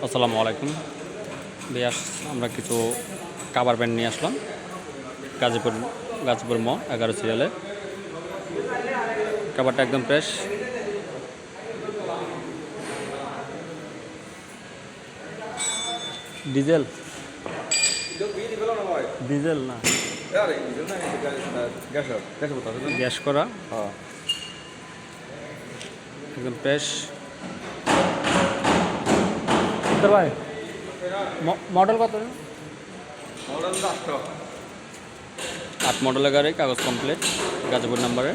আসসালামু আলাইকুম বিয়াস। আমরা কিছু কাভার ব্যান্ড নিয়ে আসলাম গাজীপুর ম 11 সিরিয়ালে। কাভারটা একদম ফ্রেশ, ডিজেল ডিজেল না গ্যাস করা, একদম ফ্রেশ। ভাই মডেল কত? 8 মডেলের গাড়ি, কাগজ কমপ্লিট, গাজীপুর নাম্বারে।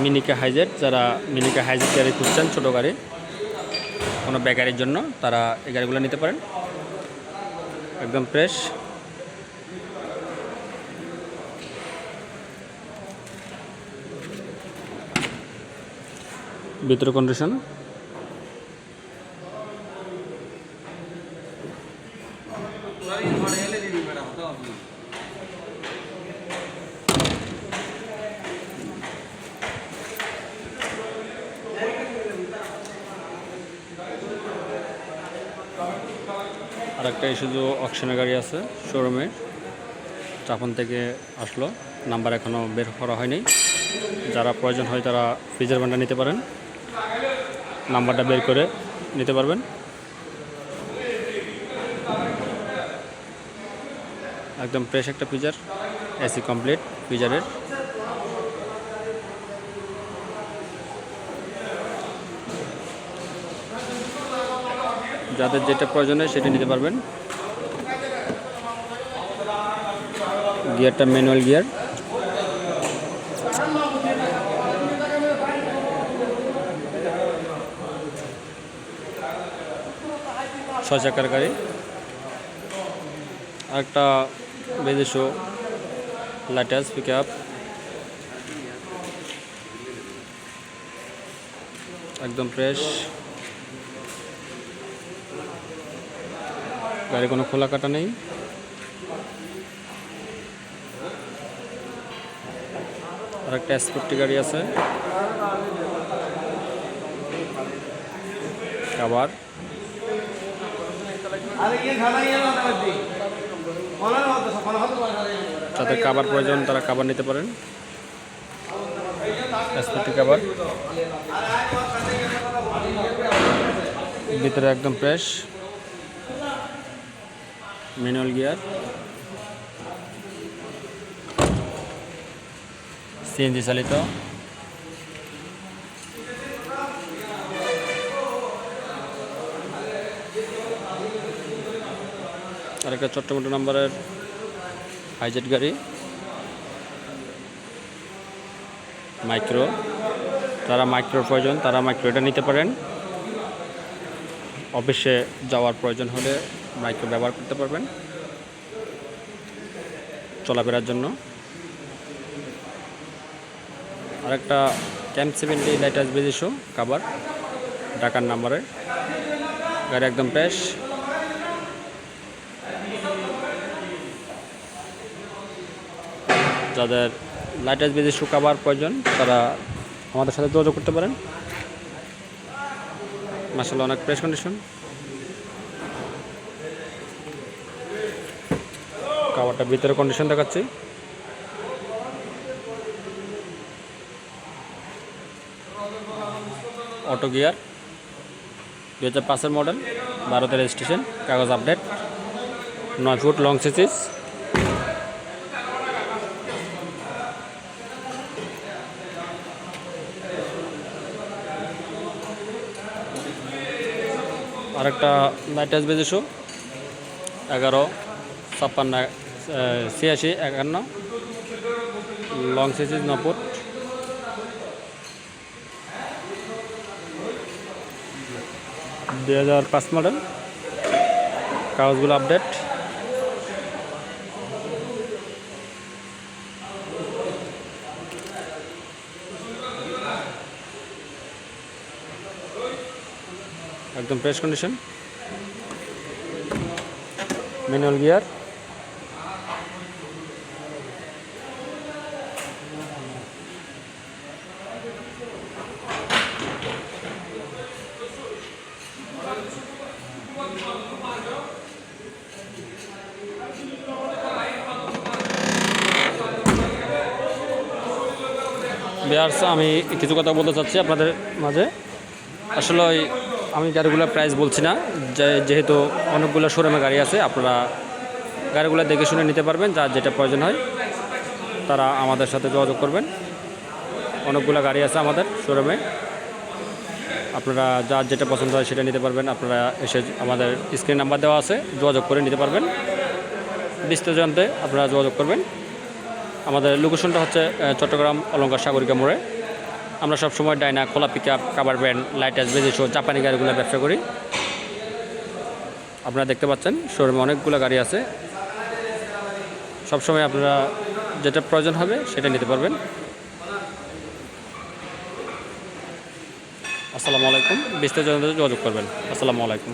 মিনিকা হাইজেট, যারা মিনিকা হাইজেট গাড়ি খুঁজছেন, ছোটো গাড়ি কোনো বেকারির জন্য, তারা এই গাড়িগুলো নিতে পারেন। একদম ফ্রেশ, ভিতরে কন্ডিশন। আর একটা শুধু অকশনের গাড়ি আছে শোরুমে, চাপন থেকে আসলো, নাম্বার এখনও বের করা হয়নি। যারা প্রয়োজন হয় তারা ফ্রিজের ব্যান্ডটা নিতে পারেন, নাম্বারটা বের করে নিতে পারবেন। একদম ফ্রেশ একটা ফ্রিজার, এসি কমপ্লিট ফ্রিজারের। যাদের যেটা প্রয়োজন হয় সেটা নিতে পারবেন। গিয়ারটা ম্যানুয়াল গিয়ার, ছয় চাকার গাড়ি। আরেকটা বেজেশো লেটেস্ট পিক আপ, একদম ফ্রেশ গাড়ি, কোনো খোলা কাটা নেই। আরেকটা স্পোর্টি গাড়ি আছে, আবার যাদের কাভার প্রয়োজন তারা কাভার নিতে পারেন, স্পোর্টি কাভার। ভিতরে একদম ফ্রেশ, ম্যানুয়াল গিয়ার, সিএনজি চালিত। আরেকটা চট্টগ্রাম নাম্বারের হাইজেট গাড়ি, মাইক্রো। যারা মাইক্রোর প্রয়োজন তারা মাইক্রো এটা নিতে পারেন। অফিসে যাওয়ার প্রয়োজন হলে মাইক্রো ব্যবহার করতে পারবেন চলাফেরার জন্য। আরেকটা ক্যাম্প 70 লাইটাস বেজেশো কাভার, ঢাকার নাম্বারে গাড়ি, একদম ফ্রেশ। যাদের লাইটাস বেজেশো কাভার প্রয়োজন তারা আমাদের সাথে যোগাযোগ করতে পারেন। মাশাআল্লাহ, অনেক ফ্রেশ কন্ডিশন। কাভারটা ভিতরে কন্ডিশন দেখাচ্ছি। অটো গিয়ার, 2005-এর মডেল, ভারতের রেজিস্ট্রেশন, কাগজ আপডেট, 9 ফুট লং সিসিস। আরেকটা লাইটাস বেজেশো 11-56-51 লং সিসিস, 9 ফুট। (2005) মডেল, কাগজগুলো আপডেট। একদম fresh condition, manual gear. Viewers, আমি কিছু কথা বলতে চাচ্ছি আপনাদের মাঝে। আসলে আমি গাড়িগুলোর প্রাইস বলছি না, যেহেতু অনেকগুলো শোরুমে গাড়ি আছে, আপনারা গাড়িগুলো দেখে শুনে নিতে পারবেন। যার যেটা প্রয়োজন হয় তারা আমাদের সাথে যোগাযোগ করবেন। অনেকগুলো গাড়ি আছে আমাদের শোরুমে, আপনারা যার যেটা পছন্দ হয় সেটা নিতে পারবেন। আপনারা এসে আমাদের স্ক্রিন নাম্বার দেওয়া আছে, যোগাযোগ করে নিতে পারবেন। বিস্তারিত জানতে আপনারা যোগাযোগ করবেন। আমাদের লোকেশনটা হচ্ছে চট্টগ্রাম অলঙ্কার সাগরিকা মোড়ে। আমরা সবসময় ডাইনা, খোলা পিক আপ, কাভার ভ্যান, লাইটাস, বেজিসো, জাপানি গাড়িগুলো ব্যবসা করি। আপনারা দেখতে পাচ্ছেন শোরুমে অনেকগুলো গাড়ি আছে। সবসময় আপনারা যেটা প্রয়োজন হবে সেটা নিতে পারবেন। আসসালামু আলাইকুম। বিস্তারিত জানতে যোগাযোগ করবেন। আসসালামু আলাইকুম।